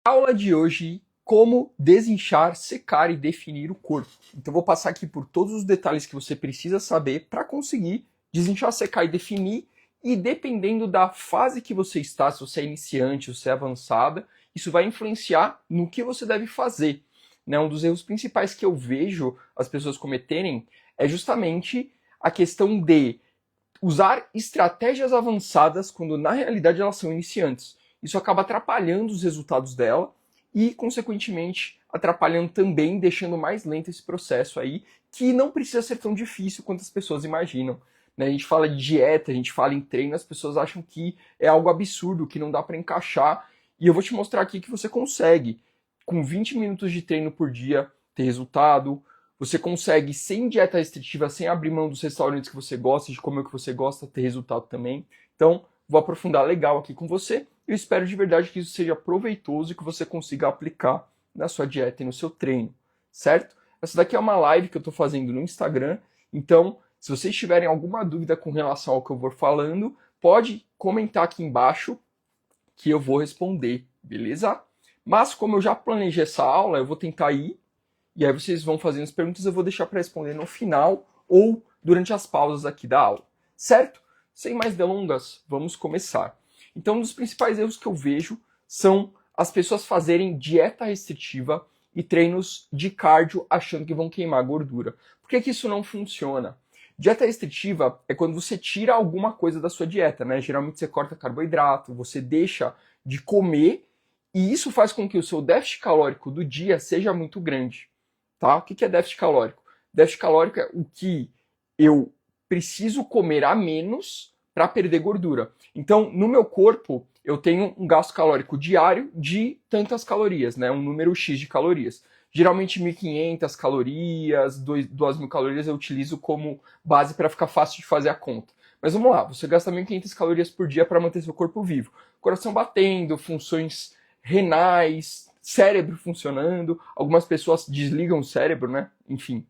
Aula de hoje, como desinchar, secar e definir o corpo. Então vou passar aqui por todos os detalhes que você precisa saber para conseguir desinchar, secar e definir, e dependendo da fase que você está, se você é iniciante, se você é avançada, isso vai influenciar no que você deve fazer. Né? Um dos erros principais que eu vejo as pessoas cometerem é justamente a questão de usar estratégias avançadas quando na realidade elas são iniciantes. Isso acaba atrapalhando os resultados dela e, consequentemente, atrapalhando também, deixando mais lento esse processo aí, que não precisa ser tão difícil quanto as pessoas imaginam. Né? A gente fala de dieta, a gente fala em treino, as pessoas acham que é algo absurdo, que não dá para encaixar, e eu vou te mostrar aqui que você consegue, com 20 minutos de treino por dia, ter resultado. Você consegue, sem dieta restritiva, sem abrir mão dos restaurantes que você gosta, de comer o que você gosta, ter resultado também. Então, vou aprofundar legal aqui com você. Eu espero de verdade que isso seja proveitoso e que você consiga aplicar na sua dieta e no seu treino, certo? Essa daqui é uma live que eu estou fazendo no Instagram, então, se vocês tiverem alguma dúvida com relação ao que eu vou falando, pode comentar aqui embaixo que eu vou responder, beleza? Mas como eu já planejei essa aula, eu vou tentar ir, e aí vocês vão fazendo as perguntas, eu vou deixar para responder no final ou durante as pausas aqui da aula, certo? Sem mais delongas, vamos começar. Então, um dos principais erros que eu vejo são as pessoas fazerem dieta restritiva e treinos de cardio achando que vão queimar gordura. Por que isso não funciona? Dieta restritiva é quando você tira alguma coisa da sua dieta, né? Geralmente você corta carboidrato, você deixa de comer e isso faz com que o seu déficit calórico do dia seja muito grande. Tá? O que é déficit calórico? Déficit calórico é o que eu preciso comer a menos para perder gordura. Então, no meu corpo, eu tenho um gasto calórico diário de tantas calorias, né? Um número X de calorias. Geralmente 1.500 calorias, 2.000 calorias eu utilizo como base para ficar fácil de fazer a conta. Mas vamos lá, você gasta 1.500 calorias por dia para manter seu corpo vivo. Coração batendo, funções renais, cérebro funcionando, algumas pessoas desligam o cérebro, né? Enfim.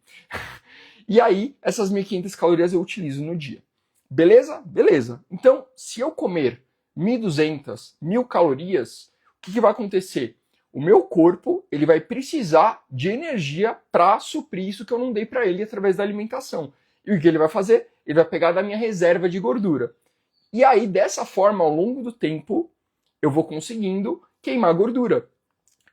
E aí, essas 1.500 calorias eu utilizo no dia. Beleza? Beleza. Então, se eu comer 1.200, 1.000 calorias, o que vai acontecer? O meu corpo ele vai precisar de energia para suprir isso que eu não dei para ele através da alimentação. E o que ele vai fazer? Ele vai pegar da minha reserva de gordura. E aí, dessa forma, ao longo do tempo, eu vou conseguindo queimar gordura.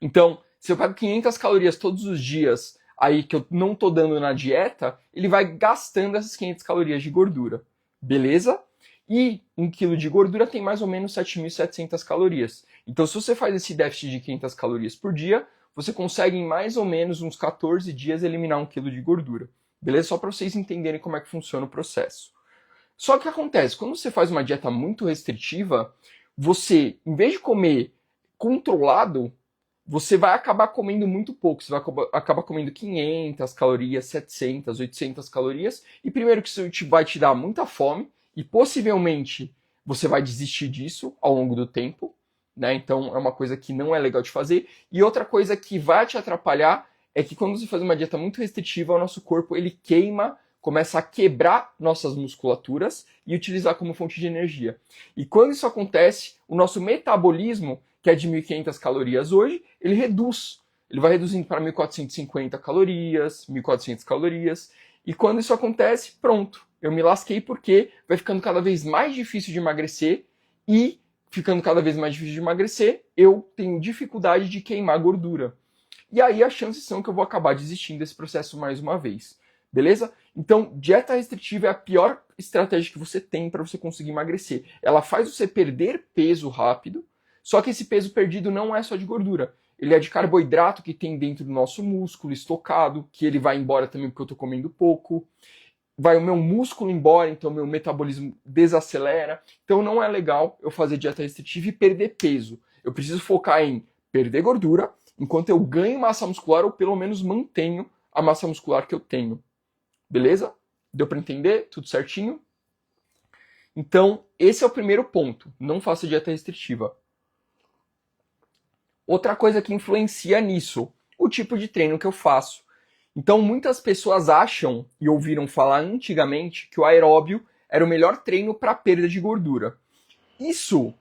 Então, se eu pego 500 calorias todos os dias aí que eu não tô dando na dieta, ele vai gastando essas 500 calorias de gordura. Beleza? E 1 quilo de gordura tem mais ou menos 7.700 calorias. Então, se você faz esse déficit de 500 calorias por dia, você consegue em mais ou menos uns 14 dias eliminar 1 quilo de gordura. Beleza? Só para vocês entenderem como é que funciona o processo. Só que o que acontece? Quando você faz uma dieta muito restritiva, você, em vez de comer controlado, você vai acabar comendo muito pouco. Você vai acabar comendo 500 calorias, 700, 800 calorias. E primeiro que isso vai te dar muita fome e possivelmente você vai desistir disso ao longo do tempo. Né? Então é uma coisa que não é legal de fazer. E outra coisa que vai te atrapalhar é que quando você faz uma dieta muito restritiva, o nosso corpo ele queima, começa a quebrar nossas musculaturas e utilizar como fonte de energia. E quando isso acontece, o nosso metabolismo, que é de 1.500 calorias hoje, ele reduz. Ele vai reduzindo para 1.450 calorias, 1.400 calorias. E quando isso acontece, pronto. Eu me lasquei porque vai ficando cada vez mais difícil de emagrecer e ficando cada vez mais difícil de emagrecer, eu tenho dificuldade de queimar gordura. E aí as chances são que eu vou acabar desistindo desse processo mais uma vez. Beleza? Então, dieta restritiva é a pior estratégia que você tem para você conseguir emagrecer. Ela faz você perder peso rápido, só que esse peso perdido não é só de gordura. Ele é de carboidrato que tem dentro do nosso músculo estocado, que ele vai embora também porque eu estou comendo pouco. Vai o meu músculo embora, então meu metabolismo desacelera. Então não é legal eu fazer dieta restritiva e perder peso. Eu preciso focar em perder gordura, enquanto eu ganho massa muscular ou pelo menos mantenho a massa muscular que eu tenho. Beleza? Deu para entender? Tudo certinho? Então, esse é o primeiro ponto. Não faça dieta restritiva. Outra coisa que influencia nisso, o tipo de treino que eu faço. Então, muitas pessoas acham e ouviram falar antigamente que o aeróbio era o melhor treino para perda de gordura. Isso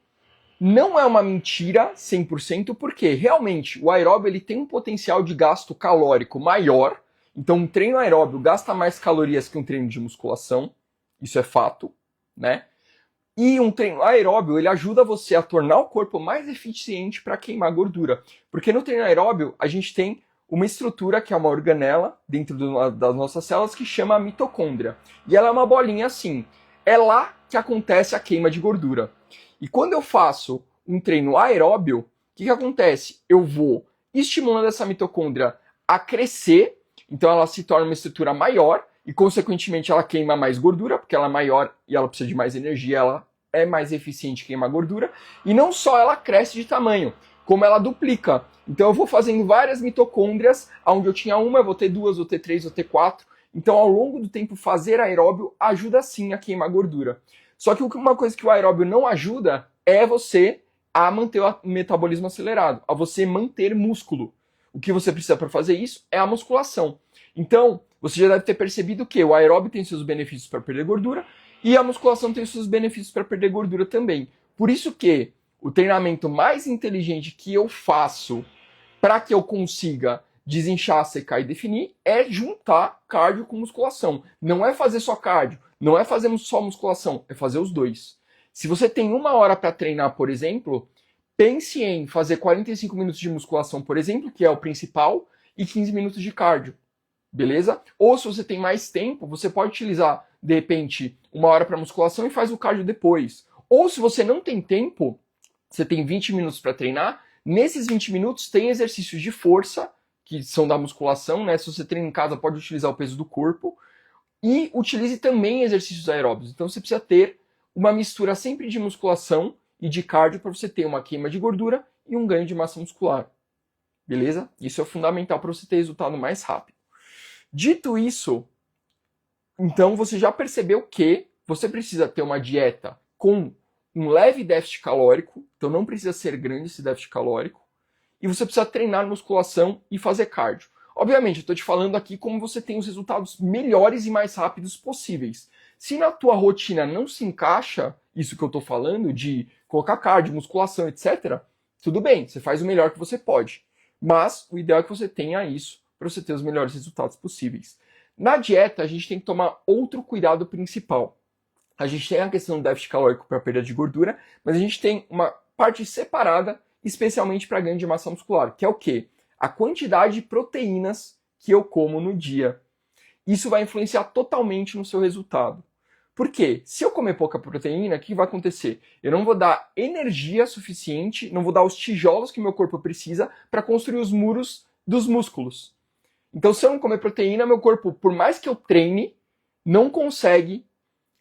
Não é uma mentira 100%, porque realmente o aeróbio ele tem um potencial de gasto calórico maior. Então um treino aeróbio gasta mais calorias que um treino de musculação. Isso é fato, né? E um treino aeróbio, ele ajuda você a tornar o corpo mais eficiente para queimar gordura. Porque no treino aeróbio, a gente tem uma estrutura que é uma organela dentro das nossas células que chama mitocôndria. E ela é uma bolinha assim. É lá que acontece a queima de gordura. E quando eu faço um treino aeróbio, o que acontece? Eu vou estimulando essa mitocôndria a crescer, então ela se torna uma estrutura maior, e consequentemente ela queima mais gordura, porque ela é maior e ela precisa de mais energia, ela é mais eficiente em queimar gordura. E não só ela cresce de tamanho, como ela duplica. Então eu vou fazendo várias mitocôndrias, onde eu tinha uma, eu vou ter duas, vou ter três, vou ter quatro. Então ao longo do tempo fazer aeróbio ajuda sim a queimar gordura. Só que uma coisa que o aeróbio não ajuda é você a manter o metabolismo acelerado, a você manter músculo. O que você precisa para fazer isso é a musculação. Então, você já deve ter percebido que o aeróbio tem seus benefícios para perder gordura e a musculação tem seus benefícios para perder gordura também. Por isso que o treinamento mais inteligente que eu faço para que eu consiga desinchar, secar e definir é juntar cardio com musculação. Não é fazer só cardio, não é fazer só musculação, é fazer os dois. Se você tem 1 hora para treinar, por exemplo, pense em fazer 45 minutos de musculação, por exemplo, que é o principal, e 15 minutos de cardio. Beleza? Ou se você tem mais tempo, você pode utilizar, de repente, 1 hora para musculação e faz o cardio depois. Ou se você não tem tempo, você tem 20 minutos para treinar, nesses 20 minutos tem exercícios de força, que são da musculação, né? Se você treina em casa, pode utilizar o peso do corpo. E utilize também exercícios aeróbicos. Então você precisa ter uma mistura sempre de musculação e de cardio para você ter uma queima de gordura e um ganho de massa muscular. Beleza? Isso é fundamental para você ter resultado mais rápido. Dito isso, então você já percebeu que você precisa ter uma dieta com um leve déficit calórico, então não precisa ser grande esse déficit calórico, e você precisa treinar musculação e fazer cardio. Obviamente, eu estou te falando aqui como você tem os resultados melhores e mais rápidos possíveis. Se na tua rotina não se encaixa isso que eu estou falando, de colocar cardio, musculação, etc., tudo bem, você faz o melhor que você pode. Mas o ideal é que você tenha isso para você ter os melhores resultados possíveis. Na dieta, a gente tem que tomar outro cuidado principal. A gente tem a questão do déficit calórico para perda de gordura, mas a gente tem uma parte separada, especialmente para ganho de massa muscular, que é o quê? A quantidade de proteínas que eu como no dia. Isso vai influenciar totalmente no seu resultado. Por quê? Se eu comer pouca proteína, o que vai acontecer? Eu não vou dar energia suficiente, não vou dar os tijolos que meu corpo precisa para construir os muros dos músculos. Então, se eu não comer proteína, meu corpo, por mais que eu treine, não consegue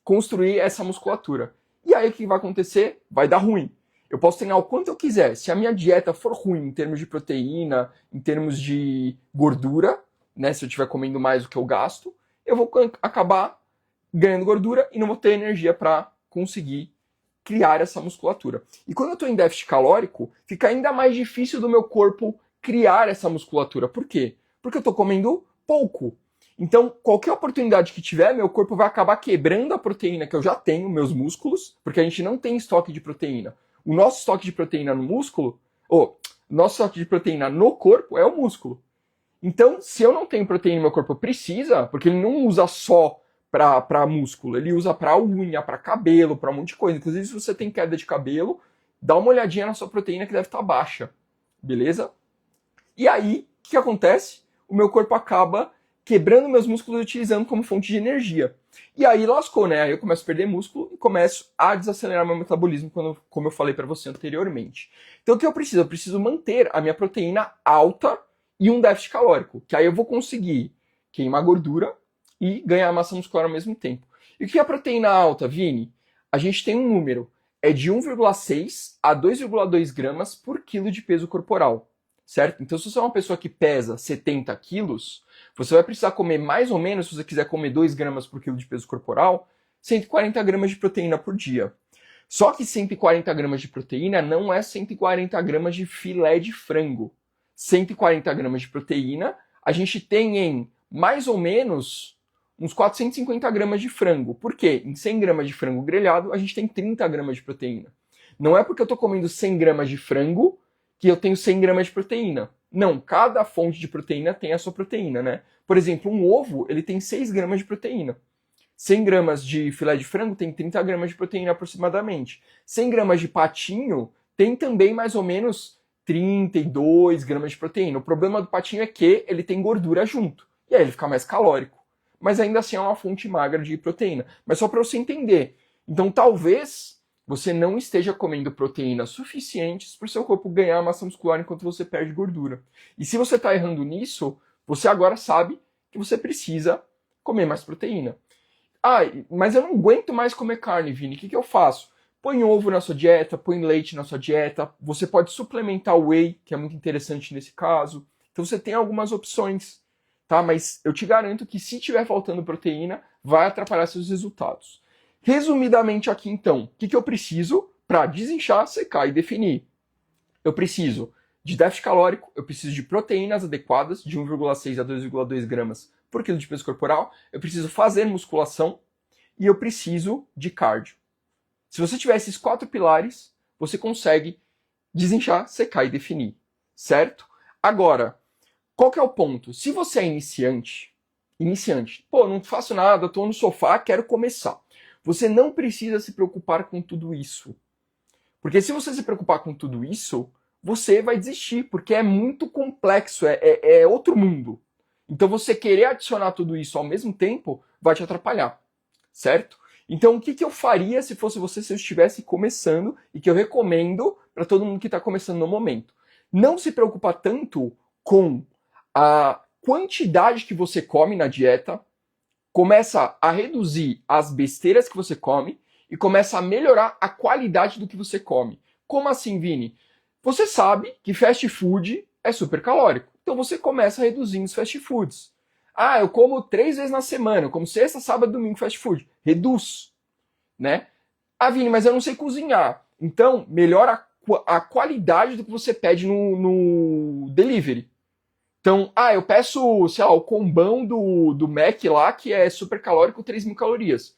construir essa musculatura. E aí o que vai acontecer? Vai dar ruim. Eu posso treinar o quanto eu quiser. Se a minha dieta for ruim em termos de proteína, em termos de gordura, né, se eu estiver comendo mais do que eu gasto, eu vou acabar ganhando gordura e não vou ter energia para conseguir criar essa musculatura. E quando eu estou em déficit calórico, fica ainda mais difícil do meu corpo criar essa musculatura. Por quê? Porque eu estou comendo pouco. Então, qualquer oportunidade que tiver, meu corpo vai acabar quebrando a proteína que eu já tenho, meus músculos, porque a gente não tem estoque de proteína. O nosso estoque de proteína no músculo, nosso estoque de proteína no corpo é o músculo. Então, se eu não tenho proteína, meu corpo precisa, porque ele não usa só para músculo, ele usa para unha, para cabelo, para um monte de coisa. Inclusive, se você tem queda de cabelo, dá uma olhadinha na sua proteína que deve estar baixa, beleza? E aí, o que acontece? O meu corpo acaba quebrando meus músculos e utilizando como fonte de energia. E aí lascou, né? Aí eu começo a perder músculo e começo a desacelerar meu metabolismo, como eu falei para você anteriormente. Então o que eu preciso? Eu preciso manter a minha proteína alta e um déficit calórico, que aí eu vou conseguir queimar gordura e ganhar massa muscular ao mesmo tempo. E o que é a proteína alta, Vini? A gente tem um número, é de 1,6 a 2,2 gramas por quilo de peso corporal. Certo? Então, se você é uma pessoa que pesa 70 quilos, você vai precisar comer mais ou menos, se você quiser comer 2 gramas por quilo de peso corporal, 140 gramas de proteína por dia. Só que 140 gramas de proteína não é 140 gramas de filé de frango. 140 gramas de proteína a gente tem em mais ou menos uns 450 gramas de frango. Por quê? Em 100 gramas de frango grelhado, a gente tem 30 gramas de proteína. Não é porque eu estou comendo 100 gramas de frango que eu tenho 100 gramas de proteína. Não, cada fonte de proteína tem a sua proteína, né? Por exemplo, um ovo, ele tem 6 gramas de proteína. 100 gramas de filé de frango tem 30 gramas de proteína aproximadamente. 100 gramas de patinho tem também mais ou menos 32 gramas de proteína. O problema do patinho é que ele tem gordura junto. E aí ele fica mais calórico. Mas ainda assim é uma fonte magra de proteína. Mas só para você entender. Então talvez você não esteja comendo proteínas suficientes para o seu corpo ganhar massa muscular enquanto você perde gordura. E se você está errando nisso, você agora sabe que você precisa comer mais proteína. Ah, mas eu não aguento mais comer carne, Vini. O que eu faço? Põe ovo na sua dieta, põe leite na sua dieta. Você pode suplementar o whey, que é muito interessante nesse caso. Então você tem algumas opções, tá? Mas eu te garanto que se tiver faltando proteína, vai atrapalhar seus resultados. Resumidamente aqui então, o que eu preciso para desinchar, secar e definir? Eu preciso de déficit calórico, eu preciso de proteínas adequadas, de 1,6 a 2,2 gramas por quilo de peso corporal, eu preciso fazer musculação e eu preciso de cardio. Se você tiver esses 4 pilares, você consegue desinchar, secar e definir, certo? Agora, qual que é o ponto? Se você é iniciante, pô, não faço nada, estou no sofá, quero começar. Você não precisa se preocupar com tudo isso. Porque se você se preocupar com tudo isso, você vai desistir, porque é muito complexo, é outro mundo. Então você querer adicionar tudo isso ao mesmo tempo vai te atrapalhar, certo? Então o que eu faria se fosse você, se eu estivesse começando, e que eu recomendo para todo mundo que está começando no momento? Não se preocupa tanto com a quantidade que você come na dieta, começa a reduzir as besteiras que você come e começa a melhorar a qualidade do que você come. Como assim, Vini? Você sabe que fast food é super calórico. Então você começa reduzindo os fast foods. Ah, eu como 3 vezes na semana, eu como sexta, sábado, domingo fast food. Reduz, né? Ah, Vini, mas eu não sei cozinhar. Então, melhora a qualidade do que você pede no delivery. Então, eu peço, sei lá, o combão do Mac lá, que é super calórico, 3.000 calorias.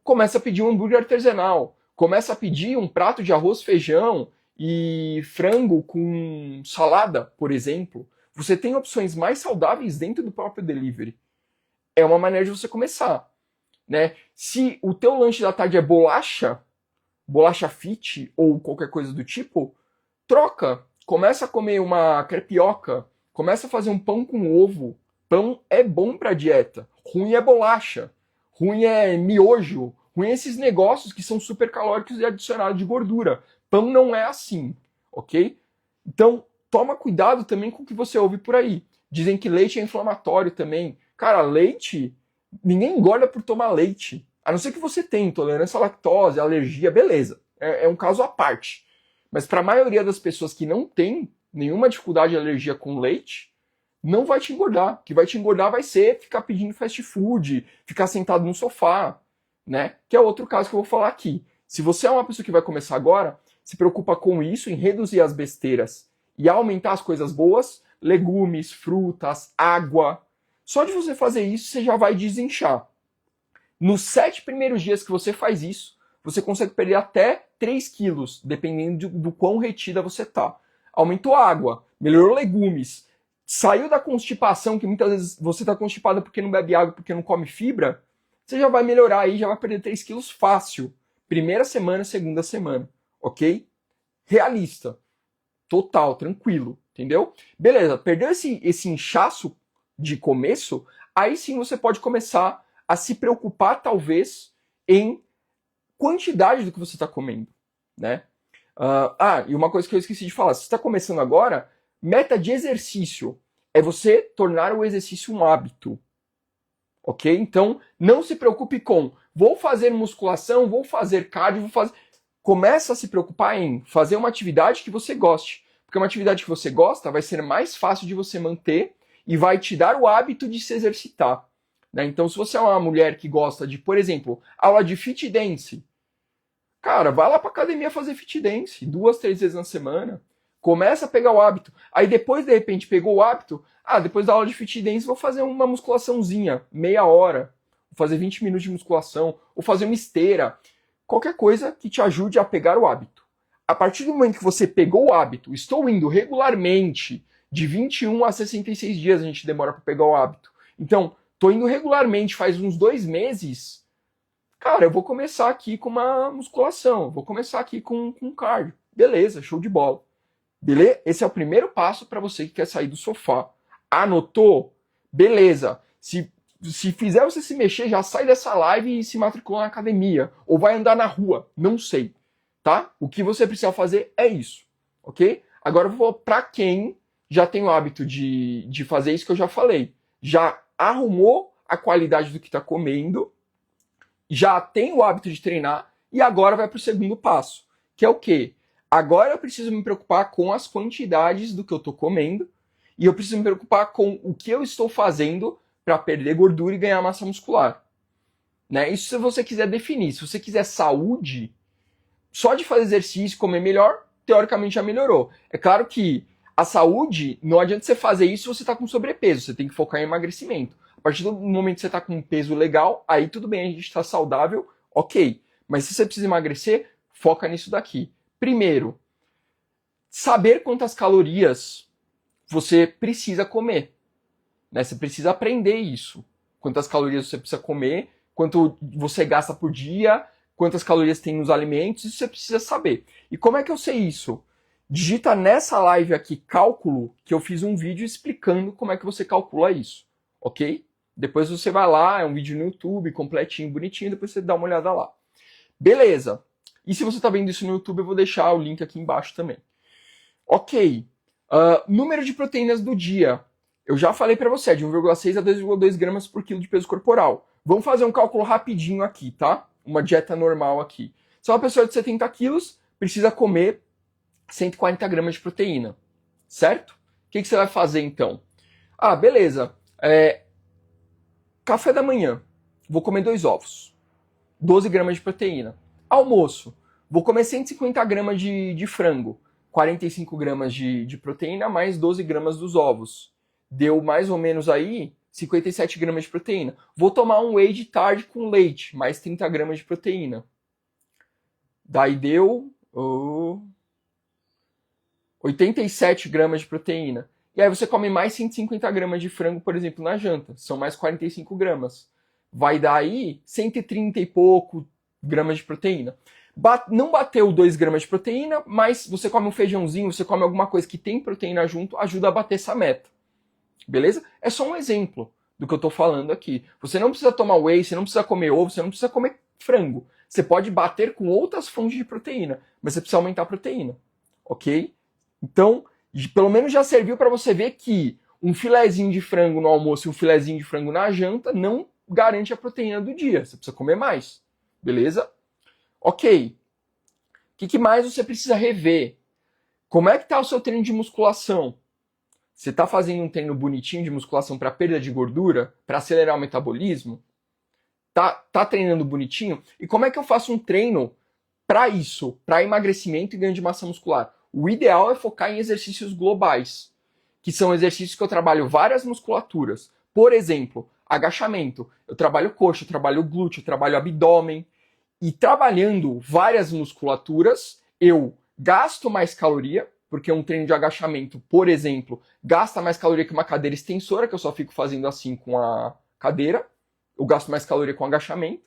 Começa a pedir um hambúrguer artesanal. Começa a pedir um prato de arroz, feijão e frango com salada, por exemplo. Você tem opções mais saudáveis dentro do próprio delivery. É uma maneira de você começar, né? Se o teu lanche da tarde é bolacha fit ou qualquer coisa do tipo, troca. Começa a comer uma crepioca. Começa a fazer um pão com ovo. Pão é bom para dieta. Ruim é bolacha. Ruim é miojo. Ruim é esses negócios que são super calóricos e adicionados de gordura. Pão não é assim, ok? Então, toma cuidado também com o que você ouve por aí. Dizem que leite é inflamatório também. Cara, leite, ninguém engorda por tomar leite. A não ser que você tenha intolerância à lactose, alergia, beleza. É um caso à parte. Mas para a maioria das pessoas que não tem nenhuma dificuldade de alergia com leite, não vai te engordar. O que vai te engordar vai ser ficar pedindo fast food, ficar sentado no sofá, né? Que é outro caso que eu vou falar aqui. Se você é uma pessoa que vai começar agora, se preocupa com isso, em reduzir as besteiras e aumentar as coisas boas, legumes, frutas, água. Só de você fazer isso, você já vai desinchar. Nos 7 primeiros dias que você faz isso, você consegue perder até 3 quilos, dependendo do quão retida você tá. Aumentou a água, melhorou legumes, saiu da constipação, que muitas vezes você tá constipado porque não bebe água, porque não come fibra, você já vai melhorar aí, já vai perder 3 quilos fácil. Primeira semana, segunda semana, ok? Realista. Total, tranquilo, entendeu? Beleza, perdeu esse inchaço de começo, aí sim você pode começar a se preocupar, talvez, em quantidade do que você está comendo, né? E uma coisa que eu esqueci de falar, se você está começando agora, meta de exercício é você tornar o exercício um hábito, ok? Então, não se preocupe com, vou fazer musculação, vou fazer cardio, Começa a se preocupar em fazer uma atividade que você goste, porque uma atividade que você gosta vai ser mais fácil de você manter e vai te dar o hábito de se exercitar, né? Então, se você é uma mulher que gosta de, por exemplo, aula de fit dance, cara, vai lá pra academia fazer fit dance 2, 3 vezes na semana. Começa a pegar o hábito. Aí depois, de repente, pegou o hábito. Depois da aula de fit dance, vou fazer uma musculaçãozinha, meia hora. Vou fazer 20 minutos de musculação. Ou fazer uma esteira. Qualquer coisa que te ajude a pegar o hábito. A partir do momento que você pegou o hábito, estou indo regularmente, de 21 a 66 dias a gente demora para pegar o hábito. Então, estou indo regularmente faz uns 2 meses, cara, eu vou começar aqui com uma musculação, vou começar aqui com cardio. Beleza, show de bola. Beleza? Esse é o primeiro passo para você que quer sair do sofá. Anotou? Beleza. Se fizer você se mexer, já sai dessa live e se matricula na academia. Ou vai andar na rua. Não sei. Tá? O que você precisa fazer é isso. Ok? Agora eu vou para quem já tem o hábito de fazer isso que eu já falei. Já arrumou a qualidade do que está comendo, já tem o hábito de treinar e agora vai para o segundo passo, que é o quê? Agora eu preciso me preocupar com as quantidades do que eu estou comendo e eu preciso me preocupar com o que eu estou fazendo para perder gordura e ganhar massa muscular. Né? Isso se você quiser definir. Se você quiser saúde, só de fazer exercício, comer melhor, teoricamente já melhorou. É claro que a saúde, não adianta você fazer isso se você está com sobrepeso, você tem que focar em emagrecimento. A partir do momento que você está com um peso legal, aí tudo bem, a gente está saudável, ok. Mas se você precisa emagrecer, foca nisso daqui. Primeiro, saber quantas calorias você precisa comer. Né? Você precisa aprender isso. Quantas calorias você precisa comer, quanto você gasta por dia, quantas calorias tem nos alimentos, isso você precisa saber. E como é que eu sei isso? Digita nessa live aqui, cálculo, que eu fiz um vídeo explicando como é que você calcula isso, ok? Depois você vai lá, é um vídeo no YouTube, completinho, bonitinho, depois você dá uma olhada lá. Beleza. E se você está vendo isso no YouTube, eu vou deixar o link aqui embaixo também. Ok. Número de proteínas do dia. Eu já falei para você, é de 1,6 a 2,2 gramas por quilo de peso corporal. Vamos fazer um cálculo rapidinho aqui, tá? Uma dieta normal aqui. Se é uma pessoa de 70 quilos, precisa comer 140 gramas de proteína, certo? O que você vai fazer então? Ah, beleza. Café da manhã, vou comer 2 ovos, 12 gramas de proteína. Almoço, vou comer 150 gramas de frango, 45 gramas de proteína, mais 12 gramas dos ovos. Deu mais ou menos aí 57 gramas de proteína. Vou tomar um whey de tarde com leite, mais 30 gramas de proteína. Daí deu 87 gramas de proteína. E aí você come mais 150 gramas de frango, por exemplo, na janta. São mais 45 gramas. Vai dar aí 130 e pouco gramas de proteína. Não bateu 2 gramas de proteína, mas você come um feijãozinho, você come alguma coisa que tem proteína junto, ajuda a bater essa meta. Beleza? É só um exemplo do que eu estou falando aqui. Você não precisa tomar whey, você não precisa comer ovo, você não precisa comer frango. Você pode bater com outras fontes de proteína, mas você precisa aumentar a proteína. Ok? Então, pelo menos já serviu para você ver que um filezinho de frango no almoço e um filezinho de frango na janta não garante a proteína do dia. Você precisa comer mais. Beleza? Ok. O que mais você precisa rever? Como é que está o seu treino de musculação? Você está fazendo um treino bonitinho de musculação para perda de gordura? Para acelerar o metabolismo? Tá treinando bonitinho? E como é que eu faço um treino para isso? Para emagrecimento e ganho de massa muscular? O ideal é focar em exercícios globais, que são exercícios que eu trabalho várias musculaturas. Por exemplo, agachamento. Eu trabalho coxa, eu trabalho glúteo, eu trabalho abdômen. E trabalhando várias musculaturas, eu gasto mais caloria, porque um treino de agachamento, por exemplo, gasta mais caloria que uma cadeira extensora, que eu só fico fazendo assim com a cadeira. Eu gasto mais caloria com agachamento.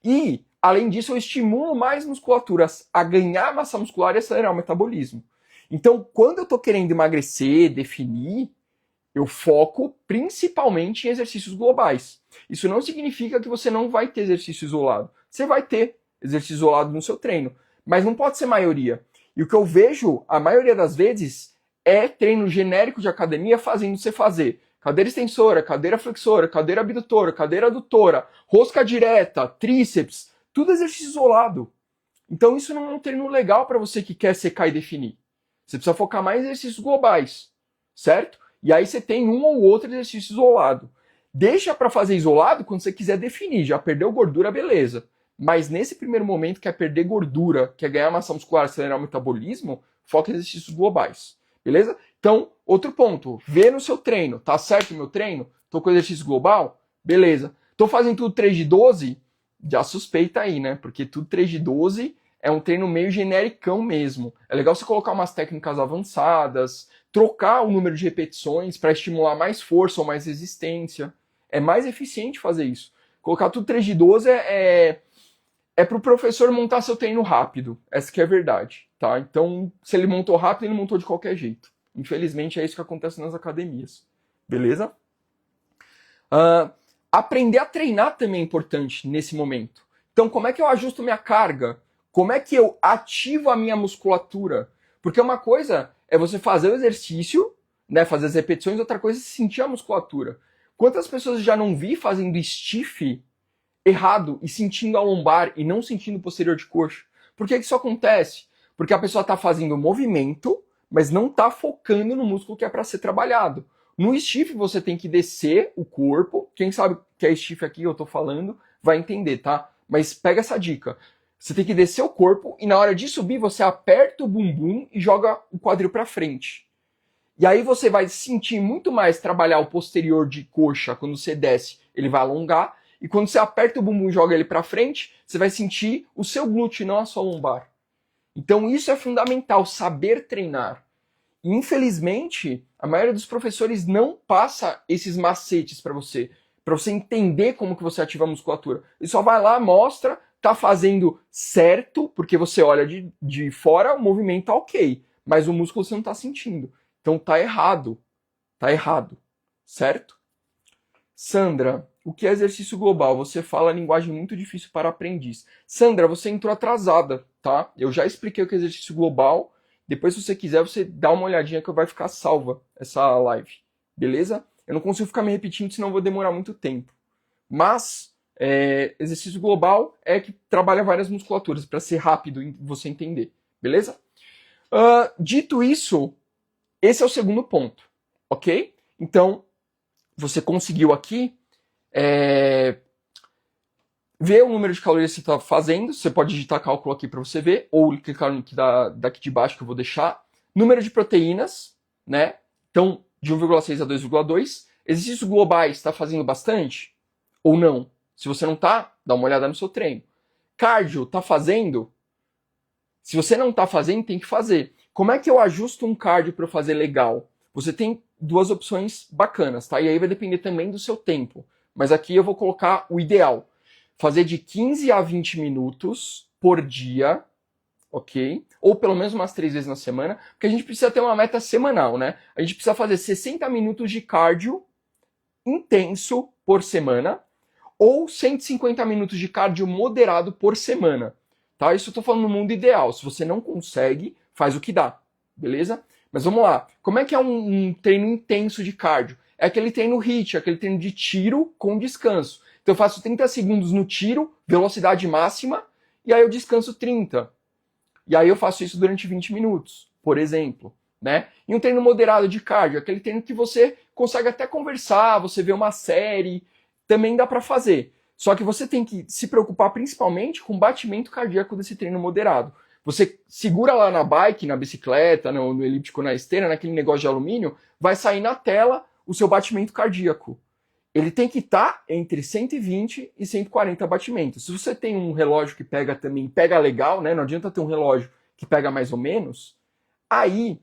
E, além disso, eu estimulo mais musculaturas a ganhar massa muscular e acelerar o metabolismo. Então, quando eu estou querendo emagrecer, definir, eu foco principalmente em exercícios globais. Isso não significa que você não vai ter exercício isolado. Você vai ter exercício isolado no seu treino, mas não pode ser maioria. E o que eu vejo, a maioria das vezes, é treino genérico de academia fazendo você fazer cadeira extensora, cadeira flexora, cadeira abdutora, cadeira adutora, rosca direta, tríceps, tudo exercício isolado. Então isso não é um treino legal para você que quer secar e definir. Você precisa focar mais em exercícios globais, certo? E aí você tem um ou outro exercício isolado. Deixa para fazer isolado quando você quiser definir. Já perdeu gordura, beleza. Mas nesse primeiro momento, quer perder gordura, quer ganhar massa muscular, acelerar o metabolismo, foca em exercícios globais. Beleza? Então, outro ponto. Vê no seu treino. Tá certo o meu treino? Tô com exercício global? Beleza. Tô fazendo tudo 3 de 12? Já suspeita aí, né? Porque tudo 3 de 12 é um treino meio genericão mesmo. É legal você colocar umas técnicas avançadas, trocar o número de repetições para estimular mais força ou mais resistência. É mais eficiente fazer isso. Colocar tudo 3 de 12 é para o professor montar seu treino rápido. Essa que é a verdade, tá? Então, se ele montou rápido, ele montou de qualquer jeito. Infelizmente, é isso que acontece nas academias. Beleza? Aprender a treinar também é importante nesse momento. Então, como é que eu ajusto minha carga? Como é que eu ativo a minha musculatura? Porque uma coisa é você fazer o exercício, né, fazer as repetições, outra coisa é sentir a musculatura. Quantas pessoas já não vi fazendo stiff errado e sentindo a lombar e não sentindo o posterior de coxa? Por que isso acontece? Porque a pessoa está fazendo o movimento, mas não está focando no músculo que é para ser trabalhado. No stiff você tem que descer o corpo. Quem sabe que é stiff aqui, eu estou falando, vai entender, tá? Mas pega essa dica. Você tem que descer o corpo e na hora de subir você aperta o bumbum e joga o quadril para frente. E aí você vai sentir muito mais trabalhar o posterior de coxa quando você desce, ele vai alongar. E quando você aperta o bumbum e joga ele para frente, você vai sentir o seu glúteo, não a sua lombar. Então isso é fundamental, saber treinar. E, infelizmente, a maioria dos professores não passa esses macetes para você entender como que você ativa a musculatura. Ele só vai lá, mostra, tá fazendo certo, porque você olha de fora, o movimento tá ok, mas o músculo você não tá sentindo. Então tá errado, certo? Sandra, o que é exercício global? Você fala linguagem muito difícil para aprendiz. Sandra, você entrou atrasada, tá? Eu já expliquei o que é exercício global. Depois, se você quiser, você dá uma olhadinha que vai ficar salva essa live, beleza? Eu não consigo ficar me repetindo, senão eu vou demorar muito tempo. Mas, exercício global é que trabalha várias musculaturas, para ser rápido e você entender, beleza? Dito isso, esse é o segundo ponto, ok? Então, você conseguiu aqui ver o número de calorias que você está fazendo. Você pode digitar cálculo aqui para você ver, ou clicar no link daqui de baixo que eu vou deixar. Número de proteínas, né? Então, de 1,6 a 2,2. Exercícios globais, está fazendo bastante? Ou não? Se você não está, dá uma olhada no seu treino. Cardio, está fazendo? Se você não está fazendo, tem que fazer. Como é que eu ajusto um cardio para eu fazer legal? Você tem duas opções bacanas, tá? E aí vai depender também do seu tempo. Mas aqui eu vou colocar o ideal. Fazer de 15 a 20 minutos por dia, ok? Ou pelo menos umas 3 vezes na semana, porque a gente precisa ter uma meta semanal, né? A gente precisa fazer 60 minutos de cardio intenso por semana, ou 150 minutos de cardio moderado por semana, tá? Isso eu tô falando no mundo ideal. Se você não consegue, faz o que dá, beleza? Mas vamos lá. Como é que é um treino intenso de cardio? É aquele treino HIIT, aquele treino de tiro com descanso. Então eu faço 30 segundos no tiro, velocidade máxima, e aí eu descanso 30. E aí eu faço isso durante 20 minutos, por exemplo, né? E um treino moderado de cardio, aquele treino que você consegue até conversar, você vê uma série, também dá para fazer. Só que você tem que se preocupar principalmente com o batimento cardíaco desse treino moderado. Você segura lá na bike, na bicicleta, no elíptico, na esteira, naquele negócio de alumínio, vai sair na tela o seu batimento cardíaco. Ele tem que estar entre 120 e 140 batimentos. Se você tem um relógio que pega também, pega legal, né? Não adianta ter um relógio que pega mais ou menos. Aí,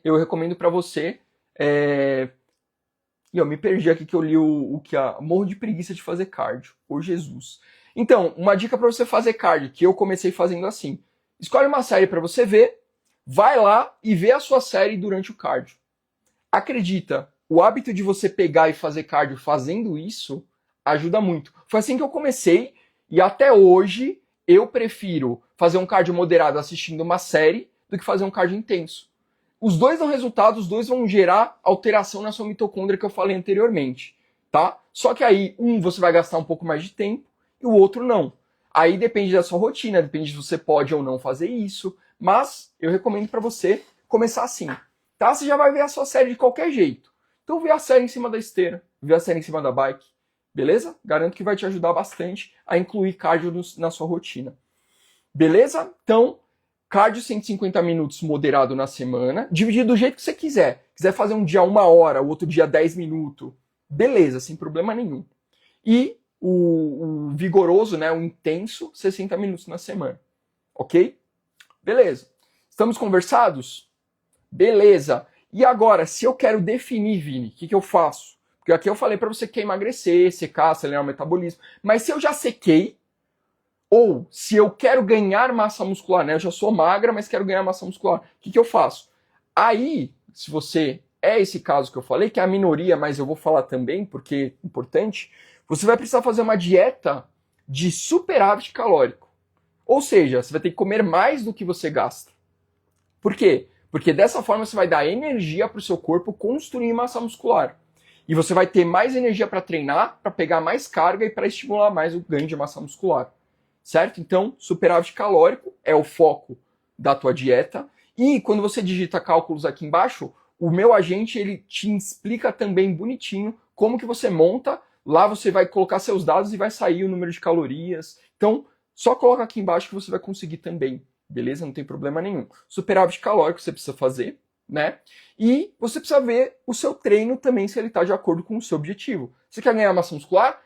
eu recomendo para você. E eu me perdi aqui que eu li o que morro de preguiça de fazer cardio. Ô Jesus. Então, uma dica para você fazer cardio, que eu comecei fazendo assim. Escolhe uma série para você ver, vai lá e vê a sua série durante o cardio. Acredita, o hábito de você pegar e fazer cardio fazendo isso ajuda muito. Foi assim que eu comecei e até hoje eu prefiro fazer um cardio moderado assistindo uma série do que fazer um cardio intenso. Os dois dão resultado, os dois vão gerar alteração na sua mitocôndria que eu falei anteriormente, tá? Só que aí, você vai gastar um pouco mais de tempo e o outro não. Aí depende da sua rotina, depende se você pode ou não fazer isso, mas eu recomendo para você começar assim, tá? Você já vai ver a sua série de qualquer jeito. Então vê a série em cima da esteira, vê a série em cima da bike, beleza? Garanto que vai te ajudar bastante a incluir cardio na sua rotina. Beleza? Então, cardio 150 minutos moderado na semana, dividir do jeito que você quiser. Quiser fazer um dia 1 hora, o outro dia 10 minutos, beleza, sem problema nenhum. E o vigoroso, né, o intenso, 60 minutos na semana. ok? Beleza. Estamos conversados? Beleza. E agora, se eu quero definir, Vini, o que eu faço? Porque aqui eu falei para você que quer emagrecer, secar, acelerar o metabolismo. Mas se eu já sequei, ou se eu quero ganhar massa muscular, né? Eu já sou magra, mas quero ganhar massa muscular. O que eu faço? Aí, se você é esse caso que eu falei, que é a minoria, mas eu vou falar também, porque é importante, você vai precisar fazer uma dieta de superávit calórico. Ou seja, você vai ter que comer mais do que você gasta. Por quê? Porque dessa forma você vai dar energia para o seu corpo construir massa muscular. E você vai ter mais energia para treinar, para pegar mais carga e para estimular mais o ganho de massa muscular. Certo? Então, superávit calórico é o foco da tua dieta. E quando você digita cálculos aqui embaixo, o meu agente ele te explica também bonitinho como que você monta. Lá você vai colocar seus dados e vai sair o número de calorias. Então, só coloca aqui embaixo que você vai conseguir também. Beleza? Não tem problema nenhum. Superávit calórico você precisa fazer, né? E você precisa ver o seu treino também, se ele está de acordo com o seu objetivo. Você quer ganhar massa muscular?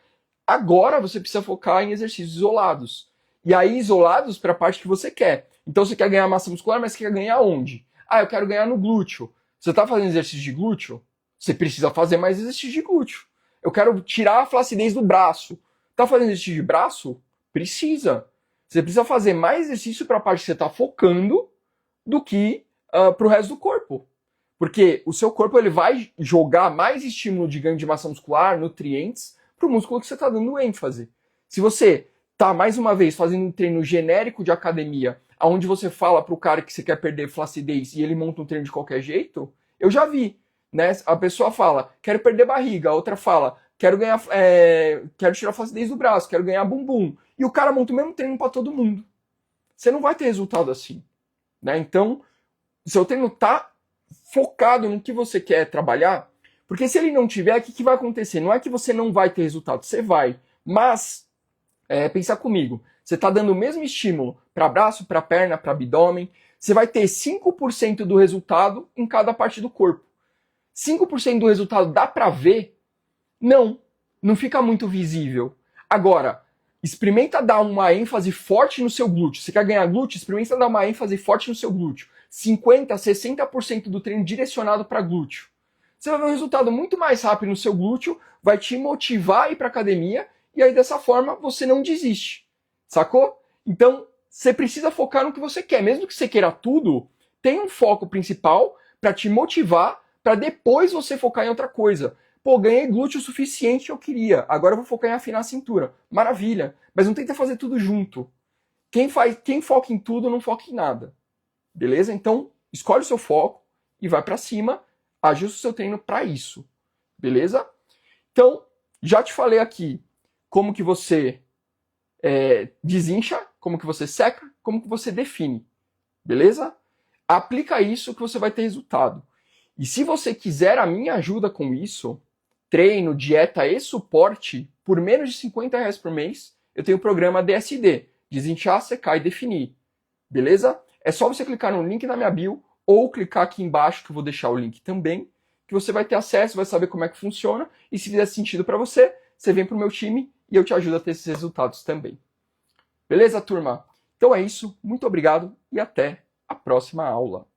Agora você precisa focar em exercícios isolados. E aí, isolados para a parte que você quer. Então você quer ganhar massa muscular, mas você quer ganhar onde? Ah, eu quero ganhar no glúteo. Você está fazendo exercício de glúteo? Você precisa fazer mais exercício de glúteo. Eu quero tirar a flacidez do braço. Tá fazendo exercício de braço? Precisa. Você precisa fazer mais exercício para a parte que você está focando do que para o resto do corpo. Porque o seu corpo ele vai jogar mais estímulo de ganho de massa muscular, nutrientes, para o músculo que você está dando ênfase. Se você está, mais uma vez, fazendo um treino genérico de academia, onde você fala para o cara que você quer perder flacidez e ele monta um treino de qualquer jeito, eu já vi. Né? A pessoa fala, quero perder barriga, a outra fala, quero tirar a flacidez do braço, quero ganhar bumbum. E o cara monta o mesmo treino para todo mundo. Você não vai ter resultado assim. Né? Então, seu treino está focado no que você quer trabalhar, porque se ele não tiver, o que vai acontecer? Não é que você não vai ter resultado, você vai. Mas, pensa comigo, você está dando o mesmo estímulo para braço, para perna, para abdômen, você vai ter 5% do resultado em cada parte do corpo. 5% do resultado dá para ver? Não fica muito visível. Agora, experimenta dar uma ênfase forte no seu glúteo. Você quer ganhar glúteo? Experimenta dar uma ênfase forte no seu glúteo. 50%, 60% do treino direcionado para glúteo. Você vai ver um resultado muito mais rápido no seu glúteo, vai te motivar a ir para academia e aí dessa forma você não desiste. Sacou? Então, você precisa focar no que você quer. Mesmo que você queira tudo, tem um foco principal para te motivar para depois você focar em outra coisa. Pô, ganhei glúteo o suficiente que eu queria. Agora eu vou focar em afinar a cintura. Maravilha. Mas não tenta fazer tudo junto. Quem foca em tudo não foca em nada. Beleza? Então, escolhe o seu foco e vai para cima, ajusta o seu treino para isso. Beleza? Então, já te falei aqui como que você desincha, como que você seca, como que você define. Beleza? Aplica isso que você vai ter resultado. E se você quiser a minha ajuda com isso, treino, dieta e suporte, por menos de R$50 por mês, eu tenho o programa DSD, Desinchar, Secar e Definir. Beleza? É só você clicar no link na minha bio ou clicar aqui embaixo, que eu vou deixar o link também, que você vai ter acesso, vai saber como é que funciona, e se fizer sentido para você, você vem pro meu time e eu te ajudo a ter esses resultados também. Beleza, turma? Então é isso, muito obrigado e até a próxima aula.